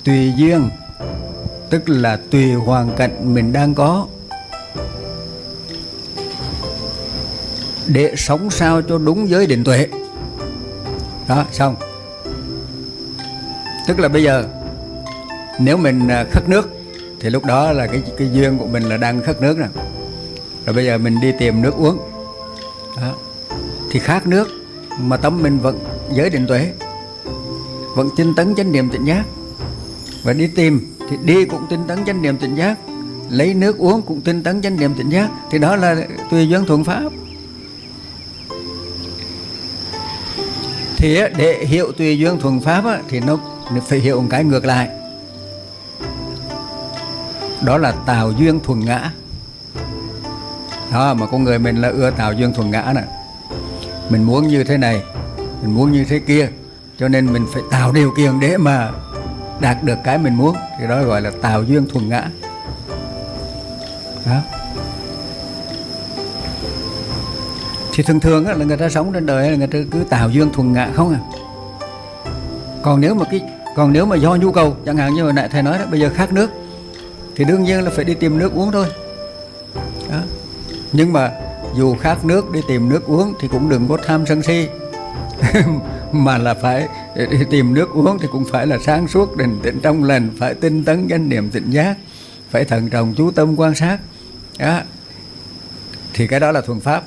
tùy duyên, tức là tùy hoàn cảnh mình đang có, để sống sao cho đúng giới định tuệ. Đó, xong. Tức là bây giờ nếu mình khất nước thì lúc đó là cái duyên của mình là đang khất nước nè. Rồi bây giờ mình đi tìm nước uống. Đó. Thì khát nước mà tâm mình vẫn giới định tuệ, vẫn tinh tấn chánh niệm tỉnh giác. Và đi tìm thì đi cũng tinh tấn chánh niệm tỉnh giác, lấy nước uống cũng tinh tấn chánh niệm tỉnh giác. Thì đó là tùy duyên thuận pháp. Thì để hiểu tùy duyên thuận pháp thì nó phải hiểu một cái ngược lại. Đó là tạo duyên thuận ngã. Đó, mà con người mình là ưa tạo duyên thuận ngã nè. Mình muốn như thế này, mình muốn như thế kia, cho nên mình phải tạo điều kiện để mà đạt được cái mình muốn. Thì đó gọi là tạo duyên thuận ngã. Đó. Thì thường thường là người ta sống trên đời là người ta cứ tạo duyên thuận ngã không à. Còn nếu mà do nhu cầu, chẳng hạn như hồi nãy thầy nói đó, bây giờ khát nước thì đương nhiên là phải đi tìm nước uống thôi. Đó. Nhưng mà dù khát nước đi tìm nước uống thì cũng đừng có tham sân si mà là phải đi tìm nước uống thì cũng phải là sáng suốt, định tĩnh trong lành, phải tinh tấn chánh niệm tỉnh giác, phải thận trọng chú tâm quan sát. Đó. Thì cái đó là thuận pháp.